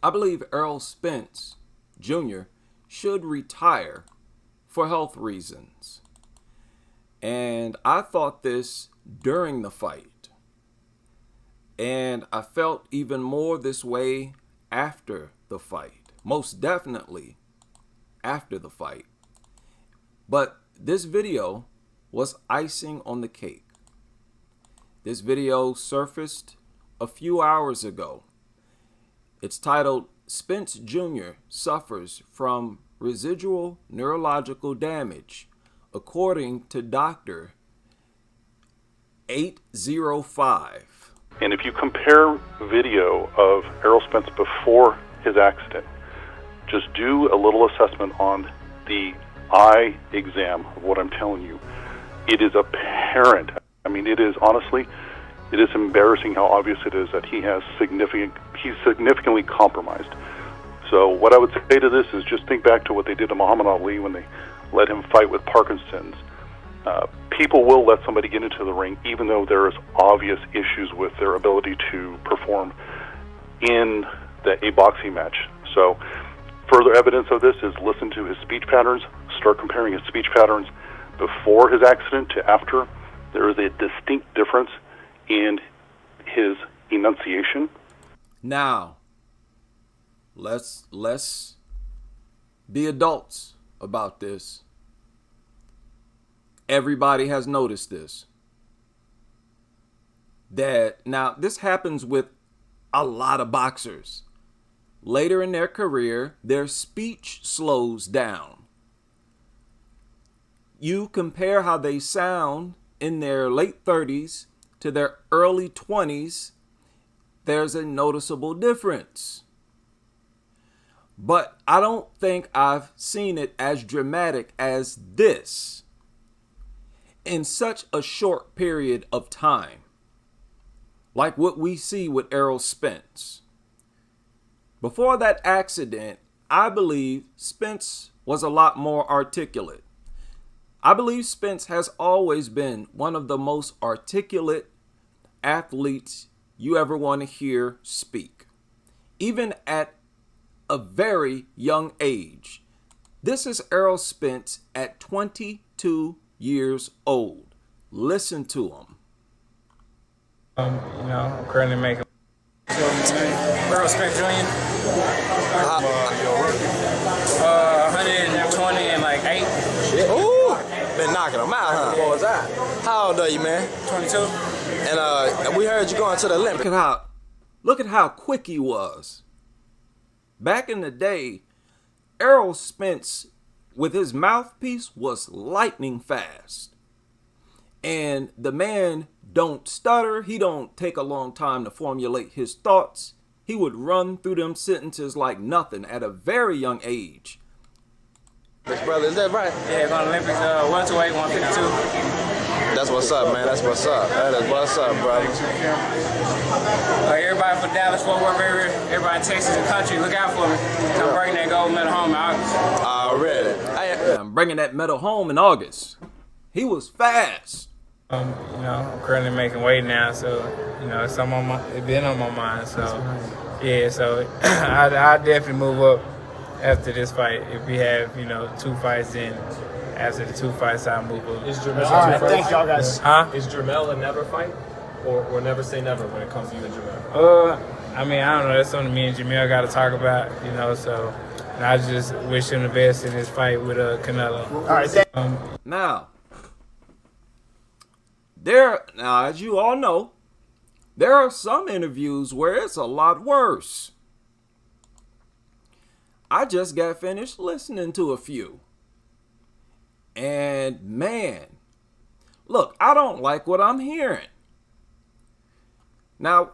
I believe Errol Spence Jr. should retire for health reasons. And I thought this during the fight. And I felt even more this way after the fight. Most definitely after the fight. But this video was icing on the cake. This video surfaced a few hours ago. It's titled, Spence Jr. Suffers from Residual Neurological Damage, according to Dr. 805. And if you compare video of Errol Spence before his accident, just do a little assessment on the eye exam of what I'm telling you. It is apparent. I mean, it is honestly, it is embarrassing how obvious it is that he's significantly compromised. So what I would say to this is just think back to what they did to Muhammad Ali when they let him fight with Parkinson's. People will let somebody get into the ring even though there is obvious issues with their ability to perform in a boxing match. So further evidence of this is listen to his speech patterns, start comparing his speech patterns before his accident to after. There is a distinct difference in his enunciation. Now, let's be adults about this. Everybody has noticed this. Now, this happens with a lot of boxers. Later in their career, their speech slows down. You compare how they sound in their late 30s to their early 20s, there's a noticeable difference. But I don't think I've seen it as dramatic as this in such a short period of time, like what we see with Errol Spence. Before that accident, I believe Spence was a lot more articulate. I believe Spence has always been one of the most articulate athletes you ever want to hear speak, even at a very young age. This is Errol Spence at 22 years old. Listen to him. I'm currently making Errol Spence Jr. 120 and like 8. Shit. Ooh, been knocking them out, huh? What was that? How old are you, man? 22. And we heard you going to the Olympics. Look at how quick he was. Back in the day, Errol Spence with his mouthpiece was lightning fast. And the man don't stutter. He don't take a long time to formulate his thoughts. He would run through them sentences like nothing at a very young age. Brother, is that right? Yeah, going to Olympics, 128, 152. That's what's up, man. That's what's up. That is what's up, brother. Everybody from Dallas, Fort Worth area, everybody in Texas and country, look out for me. I'm bringing that gold medal home in August. Already. I'm bringing that medal home in August. He was fast. I'm currently making weight now, so it's been on my mind. So yeah, so I definitely move up after this fight. If we have 2 fights, then after the 2 fights, I'll move up. Is Jermell all right, thank y'all guys. Huh? Is Jermell a never fight, or never say never when it comes to you and Jermell? I don't know. That's something me and Jamel got to talk about. So I just wish him the best in his fight with Canelo. All right. Now, as you all know, there are some interviews where it's a lot worse. I just got finished listening to a few. And man, look, I don't like what I'm hearing. Now,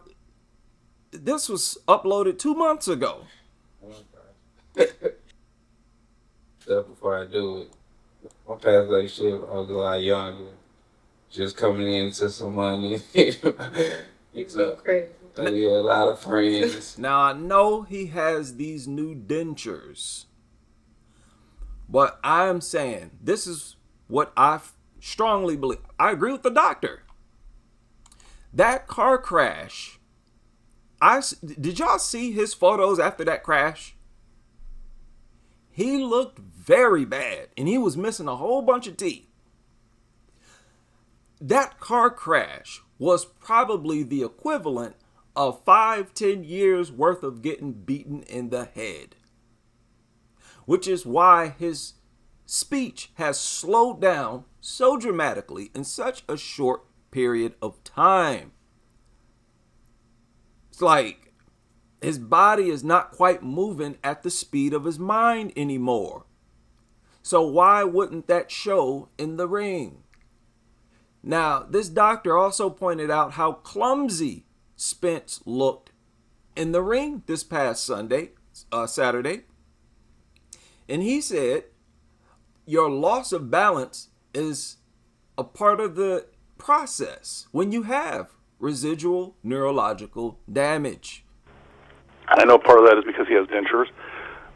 this was uploaded 2 months ago. Before I do it, my past like shit, I was a lot younger. Just coming into some money. It's crazy. I get a lot of friends. Now, I know he has these new dentures. But I am saying, this is what I strongly believe. I agree with the doctor. That car crash, Did y'all see his photos after that crash? He looked very bad, and he was missing a whole bunch of teeth. That car crash was probably the equivalent of 5-10 years worth of getting beaten in the head, which is why his speech has slowed down so dramatically in such a short period of time. It's like his body is not quite moving at the speed of his mind anymore. So why wouldn't that show in the ring? Now, this doctor also pointed out how clumsy Spence looked in the ring this past Saturday. And he said, your loss of balance is a part of the process when you have residual neurological damage. And I know part of that is because he has dentures,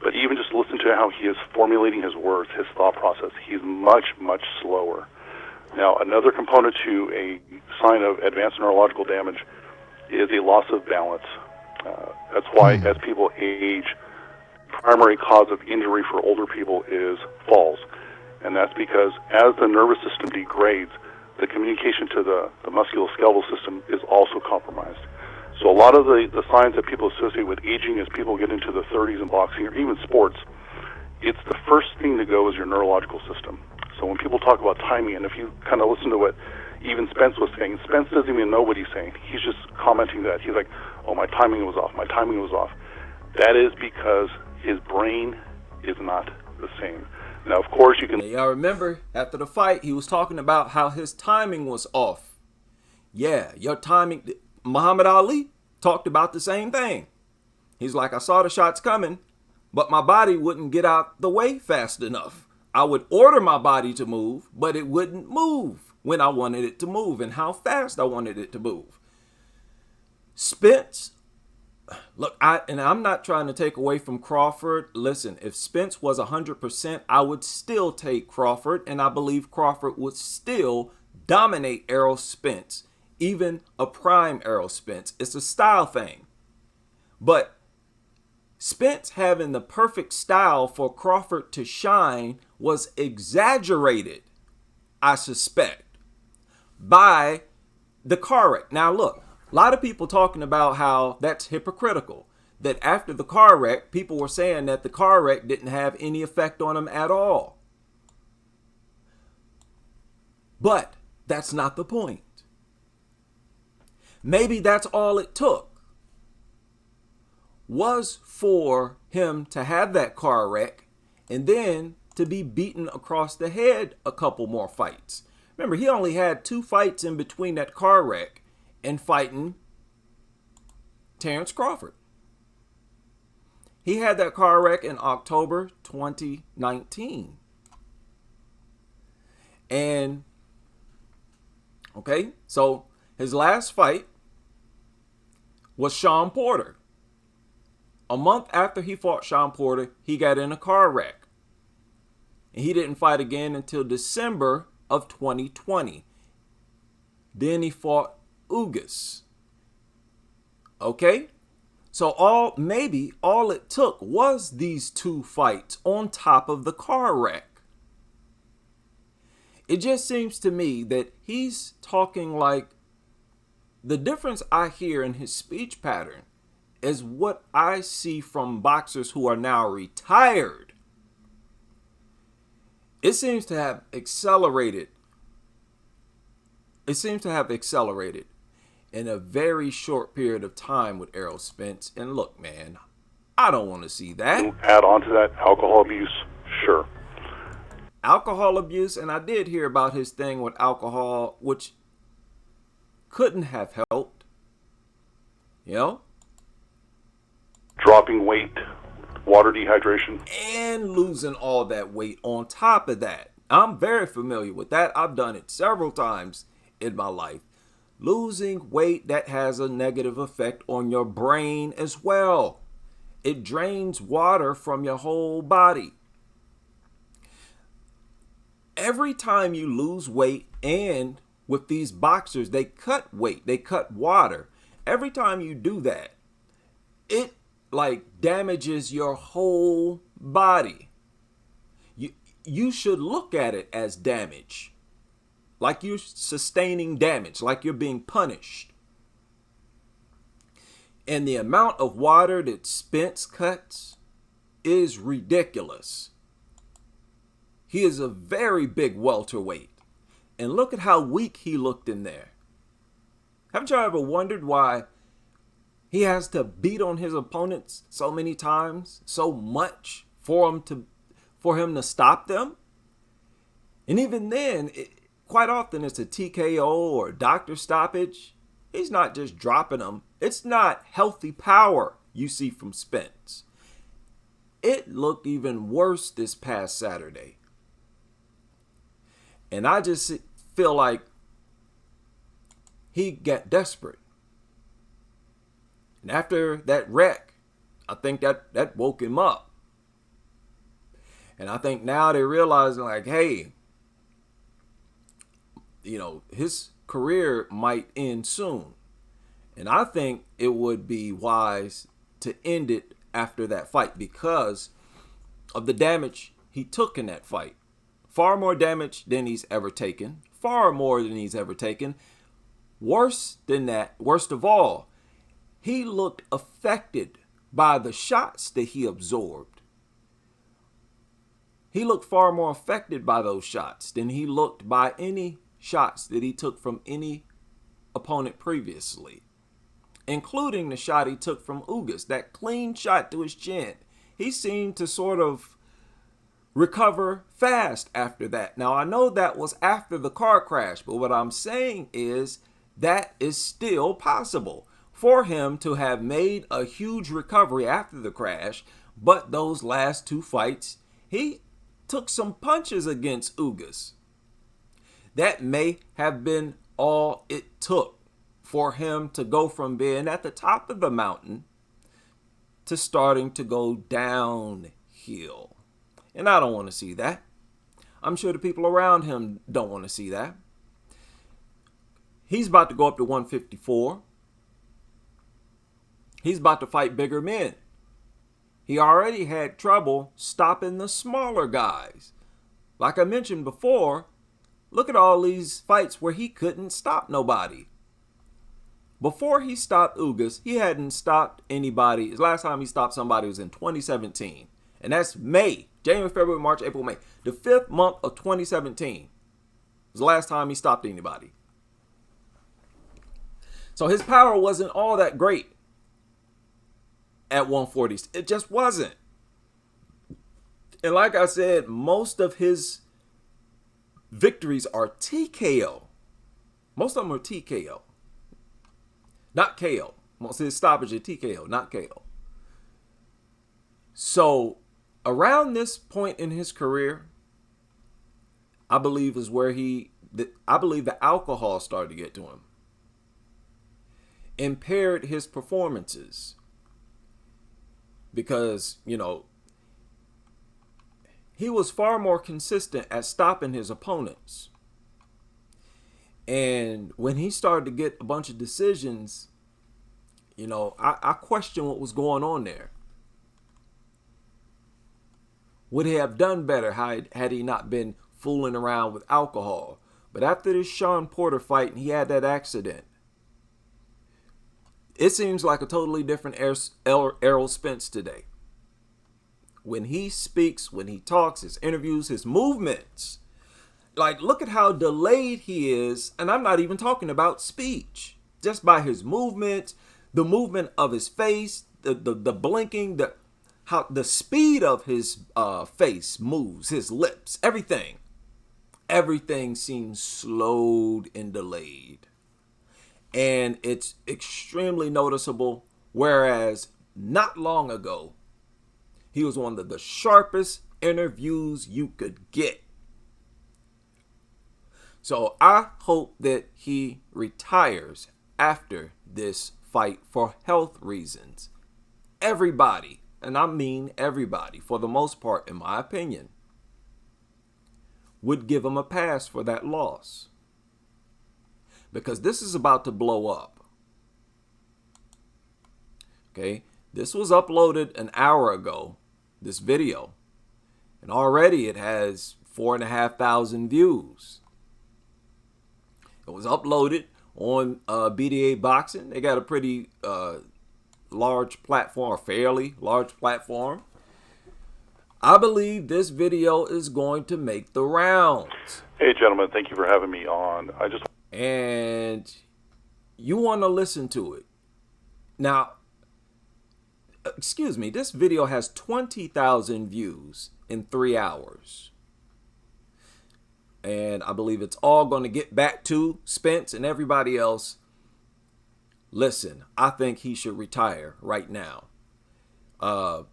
but even just listen to how he is formulating his words, his thought process. He's much, much slower. Now, another component to a sign of advanced neurological damage is a loss of balance. That's why, as people age, primary cause of injury for older people is falls. And that's because as the nervous system degrades, the communication to the musculoskeletal system is also compromised. So a lot of the signs that people associate with aging as people get into the 30s in boxing or even sports, it's the first thing to go is your neurological system. So when people talk about timing, and if you kind of listen to what even Spence was saying, Spence doesn't even know what he's saying. He's just commenting that. He's like, oh, my timing was off. My timing was off. That is because his brain is not the same. Now, of course, you can... Y'all remember, after the fight, he was talking about how his timing was off. Yeah, your timing... Muhammad Ali talked about the same thing. He's like, I saw the shots coming, but my body wouldn't get out the way fast enough. I would order my body to move, but it wouldn't move when I wanted it to move and how fast I wanted it to move. Spence, look, I'm not trying to take away from Crawford. Listen, if Spence was 100%, I would still take Crawford, and I believe Crawford would still dominate Errol Spence, even a prime Errol Spence. It's a style thing. But Spence having the perfect style for Crawford to shine was exaggerated, I suspect, by the car wreck. Now, look, a lot of people talking about how that's hypocritical, that after the car wreck, people were saying that the car wreck didn't have any effect on him at all. But that's not the point. Maybe that's all it took was for him to have that car wreck and then to be beaten across the head a couple more fights. Remember, he only had 2 fights in between that car wreck and fighting Terrence Crawford. He had that car wreck in October 2019. And, okay, so his last fight was Sean Porter. A month after he fought Sean Porter, he got in a car wreck. And he didn't fight again until December of 2020. Then he fought Ugas. Okay? So maybe all it took was these 2 fights on top of the car wreck. It just seems to me that he's talking like the difference I hear in his speech pattern is what I see from boxers who are now retired. It seems to have accelerated. It seems to have accelerated in a very short period of time with Errol Spence. And look, man, I don't want to see that. Add on to that, alcohol abuse, sure. Alcohol abuse, and I did hear about his thing with alcohol, which couldn't have helped. You know? Dropping weight, water dehydration. And losing all that weight on top of that. I'm very familiar with that. I've done it several times in my life. Losing weight, that has a negative effect on your brain as well. It drains water from your whole body. Every time you lose weight, and with these boxers, they cut weight, they cut water. Every time you do that, it like damages your whole body. You should look at it as damage, like you're sustaining damage, like you're being punished. And the amount of water that Spence cuts is ridiculous. He is a very big welterweight. And look at how weak he looked in there. Haven't you ever wondered why he has to beat on his opponents so many times, so much for him to stop them? And even then, quite often it's a TKO or doctor stoppage. He's not just dropping them. It's not healthy power you see from Spence. It looked even worse this past Saturday. And I just feel like he got desperate. And after that wreck, I think that woke him up. And I think now they're realizing, like, hey, his career might end soon. And I think it would be wise to end it after that fight because of the damage he took in that fight. Far more damage than he's ever taken. Far more than he's ever taken. Worse than that, worst of all, he looked affected by the shots that he absorbed. He looked far more affected by those shots than he looked by any shots that he took from any opponent previously, including the shot he took from Ugas, that clean shot to his chin. He seemed to sort of recover fast after that. Now, I know that was after the car crash, but what I'm saying is that is still possible for him to have made a huge recovery after the crash, but those last two fights, he took some punches against Ugas. That may have been all it took for him to go from being at the top of the mountain to starting to go downhill. And I don't want to see that. I'm sure the people around him don't want to see that. He's about to go up to 154. He's about to fight bigger men. He already had trouble stopping the smaller guys. Like I mentioned before, look at all these fights where he couldn't stop nobody. Before he stopped Ugas, he hadn't stopped anybody. His last time he stopped somebody was in 2017. And that's May. January, February, March, April, May. The 5th month of 2017 was the last time he stopped anybody. So his power wasn't all that great at 140. It just wasn't. And like I said, most of his victories are TKO. Most of them are TKO. Not KO. Most of his stoppage are TKO, not KO. So around this point in his career, I believe is where I believe the alcohol started to get to him. Impaired his performances. Because, he was far more consistent at stopping his opponents. And when he started to get a bunch of decisions, I question what was going on there. Would he have done better had he not been fooling around with alcohol? But after this Sean Porter fight and he had that accident, it seems like a totally different Errol Spence today. When he speaks, when he talks, his interviews, his movements. Like, look at how delayed he is. And I'm not even talking about speech. Just by his movements, the movement of his face, the blinking, how the speed of his face moves, his lips, everything. Everything seems slowed and delayed. And it's extremely noticeable. Whereas not long ago, he was one of the sharpest interviews you could get. So I hope that he retires after this fight for health reasons. Everybody, and I mean everybody, for the most part, in my opinion, would give him a pass for that loss. Because this is about to blow up. Okay? This was uploaded an hour ago, this video. And already it has 4,500 views. It was uploaded on BDA Boxing. They got a pretty large platform, a fairly large platform. I believe this video is going to make the rounds. Hey, gentlemen, thank you for having me on. And you want to listen to it. Now, excuse me, this video has 20,000 views in 3 hours. And I believe it's all going to get back to Spence and everybody else. Listen, I think he should retire right now. I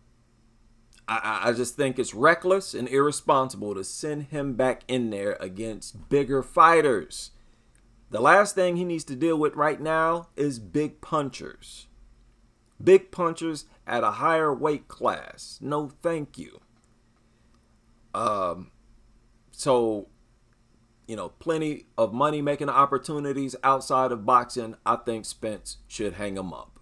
just think it's reckless and irresponsible to send him back in there against bigger fighters. The last thing he needs to deal with right now is big punchers. Big punchers at a higher weight class. No, thank you. So, you know, plenty of money making opportunities outside of boxing. I think Spence should hang him up.